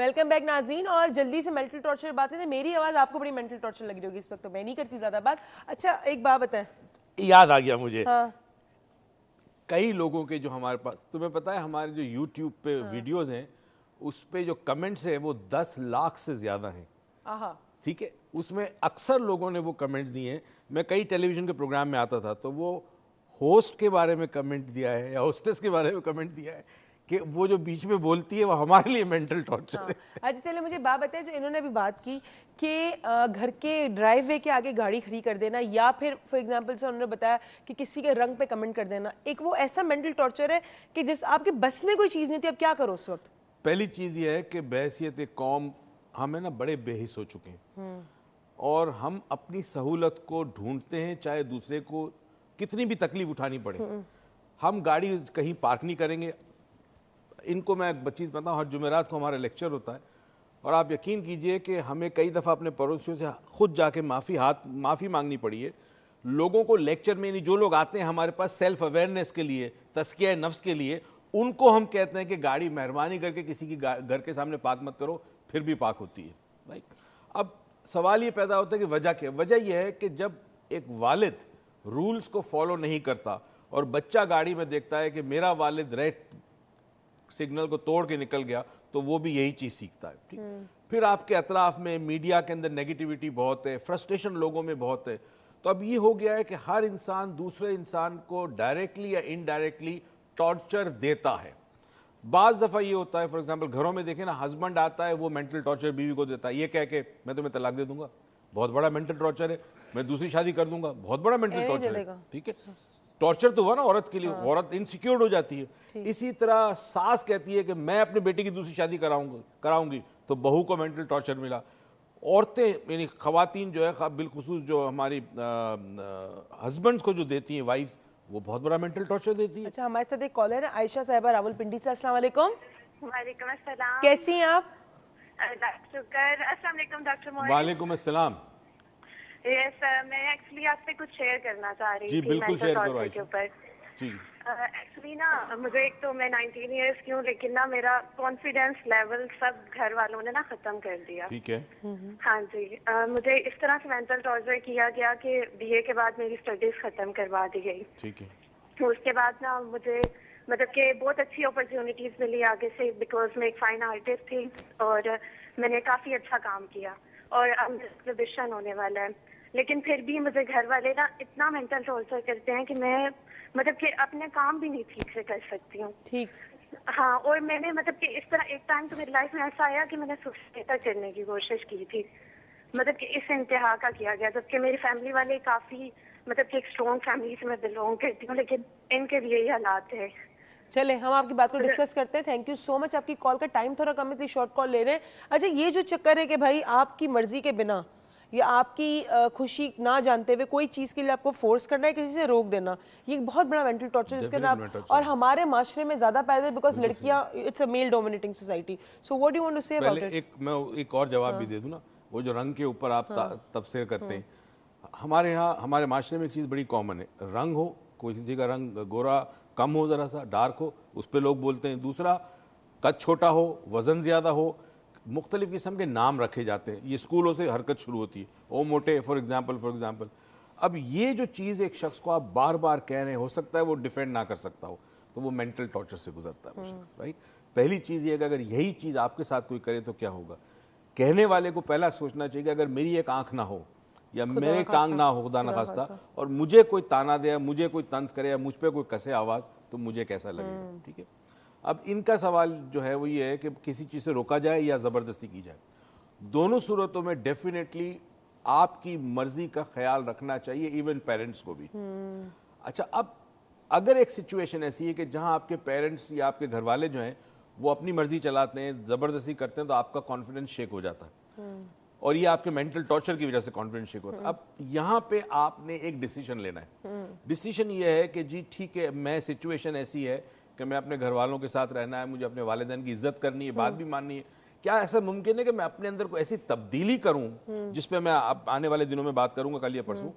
Welcome back ناظرین. اور جلدی سے مینٹل ٹارچر بات ہے. میری آواز آپ کو بڑی مینٹل ٹارچر لگ رہی ہوگی اس وقت, تو میں نہیں کرتی زیادہ بات. اچھا ایک بات بتائیں, یاد آ گیا مجھے. ہاں کئی لوگوں کے جو ہمارے پاس, تمہیں پتا ہے ہمارے جو یوٹیوب پہ ویڈیوز ہیں اس پہ جو کمنٹس ہیں وہ 10 لاکھ سے زیادہ ہیں. ٹھیک ہے, اس میں اکثر لوگوں نے وہ کمنٹس دیے ہیں. میں کئی ٹیلی ویژن کے پروگرام میں آتا تھا تو وہ ہوسٹ کے بارے میں کمنٹ دیا ہے یا ہوسٹس کے بارے میں کمنٹ دیا ہے کہ وہ جو بیچ میں بولتی ہے وہ ہمارے لیے مینٹل ٹارچر ہے. اچھا چلے مجھے بات بتائیں, جو انہوں نے بھی بات کی کہ گھر کے ڈرائیو وے کے آگے گاڑی کھڑی کر دینا, یا پھر فار ایگزامپل سے انہوں نے بتایا کہ کسی کے رنگ پہ کمنٹ کر دینا, ایک وہ ایسا مینٹل ٹارچر ہے کہ جس آپ کے بس میں کوئی چیز نہیں تھی, اب کیا کرو اس وقت؟ پہلی چیز یہ ہے کہ بحیثیت قوم ہمیں نا بڑے بے حس ہو چکے ہیں اور ہم اپنی سہولت کو ڈھونڈتے ہیں چاہے دوسرے کو کتنی بھی تکلیف اٹھانی پڑے. ہم گاڑی کہیں پارک نہیں کریں گے. ان کو میں ایک چیز بتاؤں, ہر جمعرات کو ہمارا لیکچر ہوتا ہے اور آپ یقین کیجئے کہ ہمیں کئی دفعہ اپنے پڑوسیوں سے خود جا کے معافی مانگنی پڑی ہے. لوگوں کو لیکچر میں نہیں, جو لوگ آتے ہیں ہمارے پاس سیلف اویئرنیس کے لیے, تزکیہ نفس کے لیے, ان کو ہم کہتے ہیں کہ گاڑی مہربانی کر کے کسی کی گھر کے سامنے پارک مت کرو, پھر بھی پارک ہوتی ہے. اب سوال یہ پیدا ہوتا ہے کہ وجہ کیا؟ وجہ یہ ہے کہ جب ایک والد رولز کو فالو نہیں کرتا اور بچہ گاڑی میں دیکھتا ہے کہ میرا والد ریڈ سگنل کو توڑ کے نکل گیا, تو وہ بھی یہی چیز سیکھتا ہے. ٹھیک, پھر آپ کے اطراف میں میڈیا کے اندر نیگیٹیوٹی بہت ہے, فرسٹریشن لوگوں میں بہت ہے. تو اب یہ ہو گیا ہے کہ ہر انسان دوسرے انسان کو ڈائریکٹلی یا انڈائریکٹلی ٹارچر دیتا ہے. بعض دفعہ یہ ہوتا ہے, فار ایگزامپل گھروں میں دیکھیں نا, ہسبینڈ آتا ہے وہ مینٹل ٹارچر بیوی کو دیتا ہے, یہ کہہ کے میں تمہیں طلاق دے دوں گا, بہت بڑا مینٹل ٹارچر ہے. میں دوسری شادی کر دوں گا, بہت بڑا مینٹل ٹارچر ہے. ٹھیک ہے, ٹارچر تو ہوا نا عورت کے لیے, عورت انسیکیورڈ ہو جاتی ہے. اسی طرح ساس کہتی ہے کہ میں اپنے بیٹے کی دوسری شادی کراؤں گی, تو بہو کو مینٹل ٹارچر ملا. عورتیں یعنی خواتین جو ہے بالخصوص جو ہماری ہسبینڈز کو جو دیتی ہیں وائفز, وہ بہت بڑا مینٹل ٹارچر دیتی ہے. اچھا ہمارے ساتھ ایک کالر ہے عائشہ صاحبہ راول پنڈی سے. السلام علیکم. وعلیکم السلام. کیسی ہیں آپ؟ شکر. السلام علیکم ڈاکٹر موین. وعلیکم السلام. یس میں ایکچولی آپ سے کچھ شیئر کرنا چاہ رہی تھی بالکل شیئر کرو کے اوپر. جی ایکچولی نا مجھے ایک تو میں 19 ایئرس کی ہوں, لیکن نا میرا کانفیڈینس لیول سب گھر والوں نے نا ختم کر دیا. ٹھیک ہے. ہاں جی, مجھے اس طرح سے مینٹل ٹارچر کیا گیا کہ BA کے بعد میری اسٹڈیز ختم کروا دی گئی. ٹھیک ہے. اس کے بعد نا مجھے مطلب کہ بہت اچھی اپرچونیٹیز ملی آگے سے, بیکاز میں ایک فائن آرٹسٹ تھی اور میں نے کافی اچھا کام کیا اور اب ایگزیبیشن ہونے والا ہے. لیکن پھر بھی مجھے گھر والے نا اتنا مینٹل ٹارچر کرتے ہیں کہ میں مطلب کہ اپنے کام بھی نہیں ٹھیک سے کر سکتی ہوں. ٹھیک. ہاں, اور میں نے مطلب کہ اس طرح ایک ٹائم تو میری لائف میں ایسا آیا کہ میں نے سوسائڈ کرنے کی کوشش کی تھی, مطلب کہ اس انتہا کا کیا گیا. جبکہ میری فیملی والے کافی مطلب کہ ایک اسٹرانگ فیملی سے میں بلونگ کرتی ہوں, لیکن ان کے بھی یہی حالات ہے. چلے ہم آپ کی بات کو ڈسکس کرتے ہیں. تھینک یو سو مچ. آپ کی کال کا ٹائم تھوڑا کم ہے, اس لیے شارٹ کال لے رہے ہیں. اچھا یہ جو چکر ہے کہ بھائی آپ کی مرضی کے بنا یا آپ کی خوشی نہ جانتے ہوئے کوئی چیز کے لیے آپ کو فورس کرنا ہے, کسی سے روک دینا, یہ بہت بڑا مینٹل ٹارچر جس کے نام, اور ہمارے معاشرے میں زیادہ پیدا ہے بیکاز لڑکیاں it's a male dominating society. So what do you want to say about it? میں ایک اور جواب بھی دے دوں نا. وہ جو رنگ کے اوپر آپ تبصرہ کرتے ہیں, ہمارے ہاں ہمارے معاشرے میں ایک چیز بڑی کامن ہے. رنگ ہو, کوئی کسی کا رنگ گورا کم ہو, ذرا سا ڈارک ہو, اس پہ لوگ بولتے ہیں. دوسرا قد چھوٹا ہو, وزن زیادہ ہو, مختلف قسم کے نام رکھے جاتے ہیں. یہ اسکولوں سے حرکت شروع ہوتی ہے, او موٹے فار ایگزامپل. اب یہ جو چیز ایک شخص کو آپ بار بار کہہ رہے ہیں, ہو سکتا ہے وہ ڈیفینڈ نہ کر سکتا ہو, تو وہ مینٹل ٹارچر سے گزرتا ہے وہ شخص. رائٹ, پہلی چیز یہ ہے کہ اگر یہی چیز آپ کے ساتھ کوئی کرے تو کیا ہوگا. کہنے والے کو پہلا سوچنا چاہیے کہ اگر میری ایک آنکھ نہ ہو یا میرے ٹانگ نہ ہو, خدا نخواستہ, اور مجھے کوئی تانا دے, مجھے کوئی طنز کرے یا مجھ پہ کوئی کسے آواز, تو مجھے کیسا لگے گا. ٹھیک ہے. اب ان کا سوال جو ہے وہ یہ ہے کہ کسی چیز سے روکا جائے یا زبردستی کی جائے. دونوں صورتوں میں ڈیفینیٹلی آپ کی مرضی کا خیال رکھنا چاہیے, ایون پیرنٹس کو بھی. اچھا, اب اگر ایک سچویشن ایسی ہے کہ جہاں آپ کے پیرنٹس یا آپ کے گھر والے جو ہیں وہ اپنی مرضی چلاتے ہیں, زبردستی کرتے ہیں, تو آپ کا کانفیڈنس شیک ہو جاتا ہے, اور یہ آپ کے مینٹل ٹارچر کی وجہ سے کانفیڈنس شیک ہوتا ہے. اب یہاں پہ آپ نے ایک ڈیسیژن لینا ہے. ڈیسیژن یہ ہے کہ جی ٹھیک ہے, میں سچویشن ایسی ہے کہ میں اپنے گھر والوں کے ساتھ رہنا ہے, مجھے اپنے والدین کی عزت کرنی ہے, بات بھی ماننی ہے. کیا ایسا ممکن ہے کہ میں اپنے اندر کوئی ایسی تبدیلی کروں, جس پہ میں آنے والے دنوں میں بات کروں گا, کل یا پرسوں,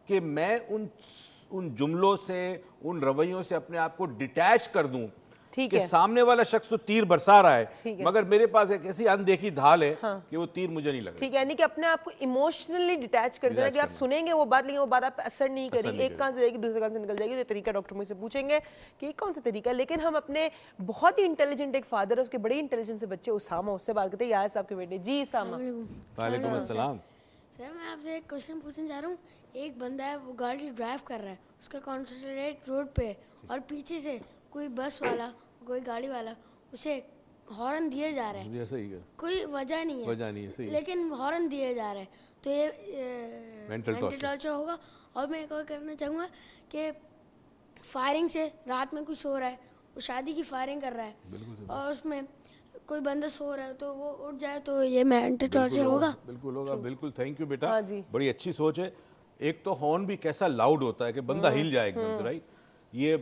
کہ میں ان جملوں سے, ان رویوں سے اپنے آپ کو ڈیٹیچ کر دوں ٹھیک کہ ہے. سامنے والا شخص تو تیر برسا رہا ٹھیک ہے ہے. مگر میرے پاس ایک ایسی اندیکھی ڈھال ہے کہ وہ تیر مجھے نہیں لگ رہا. ٹھیک ہے, یعنی کہ اپنے آپ کو ایموشنلی ڈیٹیچ کر دینا کہ آپ سنیں گے وہ بات لیکن وہ بات آپ پہ اثر نہیں کرے گی, ایک کان سے جائے گی دوسرے کان سے نکل جائے گی. تو طریقہ ڈاکٹر مجھ سے پوچھیں گے کہ یہ کون سا طریقہ ہے, لیکن ہم اپنے بہت ہی انٹیلیجنٹ ایک فادر ہے, اس کے بڑے انٹیلیجنٹ سے بچے اسامہ, اس سے بات کرتے ہیں. یار صاحب کے بیٹے. جی اسامہ. وعلیکم السلام. سر میں آپ سے ایک کوشچن پوچھنے جا رہا ہوں. ایک بندہ ہے وہ گاڑی ڈرائیو کر رہا ہے, اس کا کانسنٹریٹ روڈ پہ ہے اور پیچھے سے کوئی بس والا کوئی گاڑی والا اسے ہارن دیے جا رہا ہے, کوئی وجہ نہیں ہے لیکن ہارن دیے جا رہا ہے, تو یہ مینٹل ٹارچر ہوگا. اور میں ایک اور کرنا چاہوں گا کہ فائرنگ سے رات میں کوئی سو رہا ہے, وہ شادی کی فائرنگ کر رہا ہے اور اس میں کوئی بندہ سو رہا ہے تو وہ اٹھ جائے تو یہ مینٹل ٹارچر ہوگا. بالکل ہوگا. بالکل, تھینک یو بیٹا, بڑی اچھی سوچ ہے. ایک تو ہارن بھی کیسا لاؤڈ ہوتا ہے کہ بندہ ہل جائے ایک دم سے, رائٹ. یہ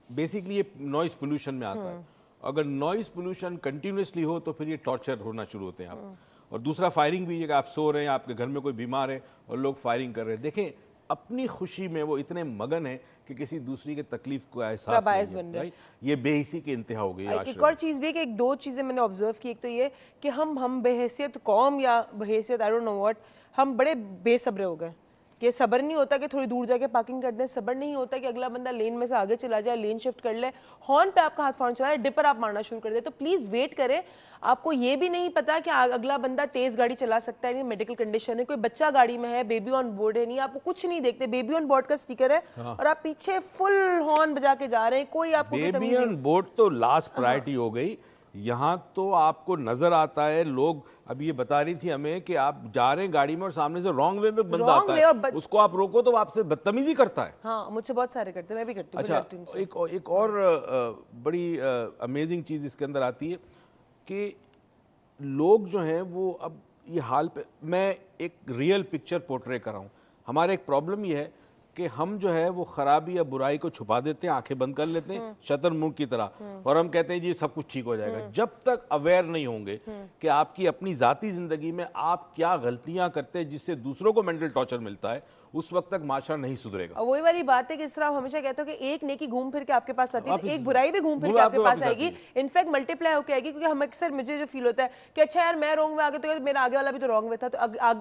بیسکلی یہ نوائز پولوشن میں آتا ہے. اگر نوائز پولوشن کنٹینیوسلی ہو تو پھر یہ ٹارچر ہونا شروع ہوتے ہیں آپ. اور دوسرا فائرنگ بھی ہے کہ آپ سو رہے ہیں, آپ کے گھر میں کوئی بیمار ہے اور لوگ فائرنگ کر رہے ہیں. دیکھیں اپنی خوشی میں وہ اتنے مگن ہیں کہ کسی دوسری کے تکلیف کو احساس نہیں ہے. یہ بے حسی کی انتہا ہو گئی. ایک اور چیز بھی ہے کہ ایک دو چیزیں میں نے آبزرو کی. ایک تو یہ کہ ہم بے حیثیت قوم یا بے حیثیت آئی ڈونٹ نو واٹ, ہم بڑے بے صبرے ہو گئے. کہ صبر نہیں ہوتا کہ تھوڑی دور جا کے پارکنگ کر دیں, صبر نہیں ہوتا کہ اگلا بندہ لین میں سے آگے چلا جائے, لین شفٹ کر لے, ہارن پہ آپ کا ہاتھ فوراً چلا ہے, ڈپر آپ مارنا شروع کر دیں. تو پلیز ویٹ کریں. آپ کو یہ بھی نہیں پتا کہ اگلا بندہ تیز گاڑی چلا سکتا ہے, نہیں میڈیکل کنڈیشن ہے, کوئی بچہ گاڑی میں ہے, بیبی آن بورڈ ہے, نہیں آپ کو کچھ نہیں دیکھتے, بیبی آن بورڈ کا اسٹیکر ہے اور آپ پیچھے فل ہارن بجا کے جا رہے ہیں, کوئی آپ کو بیبی آن بورڈ تو لاسٹ پرائرٹی ہو گئی. یہاں تو آپ کو نظر آتا ہے لوگ, اب یہ بتا رہی تھی ہمیں کہ آپ جا رہے ہیں گاڑی میں اور سامنے سے رانگ وے میں بندہ آتا ہے, اس کو آپ روکو تو آپ سے بدتمیزی کرتا ہے. ہاں مجھ سے بہت سارے کرتے ہیں, میں بھی کرتی ہوں. اچھا, ایک اور بڑی امیزنگ چیز اس کے اندر آتی ہے کہ لوگ جو ہیں وہ اب یہ حال پہ, میں ایک ریئل پکچر پورٹرے کر رہا ہوں. ہمارا ایک پرابلم یہ ہے کہ ہم جو ہے وہ خرابی یا برائی کو چھپا دیتے ہیں, آنکھیں بند کر لیتے ہیں شتر منڈ کی طرح, اور ہم کہتے ہیں جی سب کچھ ٹھیک ہو جائے گا. جب تک اویئر نہیں ہوں گے کہ آپ کی اپنی ذاتی زندگی میں آپ کیا غلطیاں کرتے ہیں جس سے دوسروں کو مینٹل ٹارچر ملتا ہے, اس وقت تک معاشرہ نہیں سدھرے گا. وہی والی بات ہے کہ اس طرح ہمیشہ کہتے ہو کہ ایک نیکی گھوم پھر کے آپ کے پاس آتی ہے, ایک برائی بھی گھوم پھر کے آپ کے پاس آئے گی, انفیکٹ ملٹیپلائی ہو کے آئے گی. کیونکہ ہم اکثر مجھے جو فیل ہوتا ہے کہ اچھا یار میں رانگ میں آگے تو میرا آگے والا بھی تو رانگ میں تھا, تو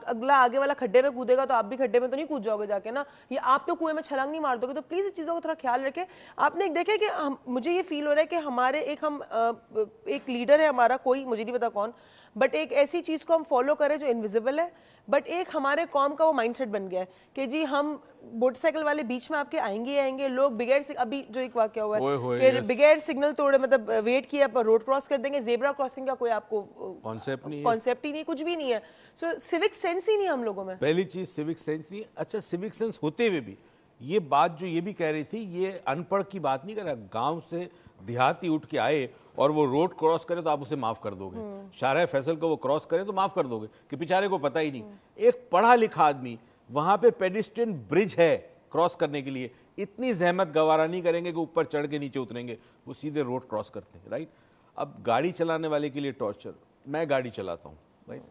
اگلا آگے والا کھڈے میں کودے گا تو آپ بھی کھڈے میں تو نہیں کود جاؤ گے جا کے نا, یا آپ تو کنویں میں چھلانگ نہیں مار دو گے. تو پلیز اس چیزوں کو تھوڑا خیال رکھیں. آپ نے ایک دیکھا کہ مجھے یہ فیل ہو رہا ہے کہ ہمارے ایک لیڈر ہے ہمارا, کوئی مجھے نہیں پتا کون, بٹ ایک ایسی چیز کو ہم فالو کریں جو انویزیبل ہے, بٹ ایک ہمارے قوم کا وہ مائنڈ سیٹ بن گیا ہے کہ جی ہم موٹر سائیکل والے بیچ میں آپ کے آئیں گے, لوگ بغیر, ابھی جو ایک واقعہ ہوا ہے کہ بغیر سگنل توڑے مطلب ویٹ کیا پر روڈ کراس کر دیں گے. زیبرا کراسنگ کا کوئی آپ کو کانسیپٹ ہی نہیں, کچھ بھی نہیں ہے. سو سیوک سینس ہی نہیں ہم لوگوں میں. پہلی چیز سیوک سینس نہیں. اچھا سیوک سینس ہوتے ہوئے بھی یہ بات جو یہ بھی کہہ رہی تھی, یہ ان پڑھ کی بات نہیں کر رہا. گاؤں سے دیہاتی اٹھ کے آئے اور وہ روڈ کراس کرے تو آپ اسے معاف کر دو گے, شارع فیصل کو وہ کراس کرے تو معاف کر دو گے کہ بیچارے کو پتہ ہی نہیں. ایک پڑھا لکھا آدمی وہاں پہ پیڈسٹرین برج ہے کراس کرنے کے لیے, اتنی زحمت گوارا نہیں کریں گے کہ اوپر چڑھ کے نیچے اتریں گے, وہ سیدھے روڈ کراس کرتے ہیں, رائٹ. اب گاڑی چلانے والے کے لیے ٹارچر, میں گاڑی چلاتا ہوں, رائٹ,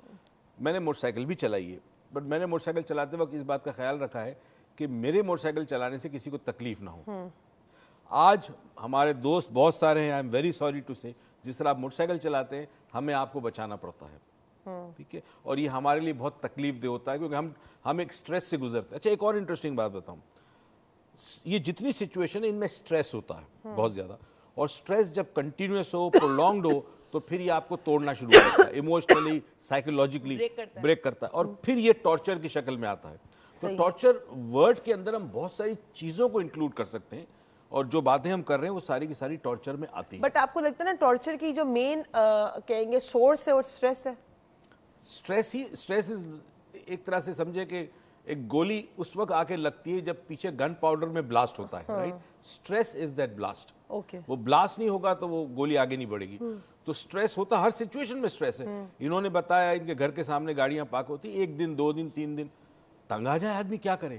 میں نے موٹر سائیکل بھی چلائی ہے, بٹ میں نے موٹر سائیکل چلاتے وقت اس بات کا خیال رکھا ہے کہ میرے موٹر سائیکل چلانے سے کسی کو تکلیف نہ ہو. آج ہمارے دوست بہت سارے ہیں, I am very sorry to say, جس طرح آپ موٹر سائیکل چلاتے ہیں ہمیں آپ کو بچانا پڑتا ہے, ٹھیک ہے, اور یہ ہمارے لیے بہت تکلیف دہ ہوتا ہے کیونکہ ہم ایک سٹریس سے گزرتے ہیں. اچھا ایک اور انٹرسٹنگ بات بتاؤں, یہ جتنی سچویشن ہے ان میں سٹریس ہوتا ہے بہت زیادہ, اور سٹریس جب کنٹینیوس ہو, پرولونگڈ ہو, تو پھر یہ آپ کو توڑنا شروع کرتا ہے, ایموشنلی سائیکولوجیکلی بریک کرتا ہے, اور پھر یہ ٹارچر کی شکل میں آتا ہے. تو ٹارچر ورڈ کے اندر ہم بہت ساری چیزوں کو انکلوڈ کر سکتے ہیں, اور جو باتیں ہم کر رہے ہیں وہ ساری کی ساری ٹارچر میں آتی ہیں. بٹ آپ کو لگتا ہے نا ٹارچر کی جو مین کہیں گے سورس ہے وہ سٹریس ہے. سٹریس ایک طرح سے سمجھے کہ ایک گولی اس وقت آ کے لگتی ہے جب پیچھے گن پاؤڈر میں بلاسٹ ہوتا ہے, right. Stress is that blast. وہ بلاسٹ نہیں ہوگا تو وہ گولی آگے نہیں بڑھے گی. تو سٹریس ہوتا ہر سچویشن میں سٹریس ہے. انہوں نے بتایا ان کے گھر کے سامنے گاڑیاں پارک ہوتی, 1 دن 2 دن 3 دن, تنگ آ جائے آدمی کیا کرے.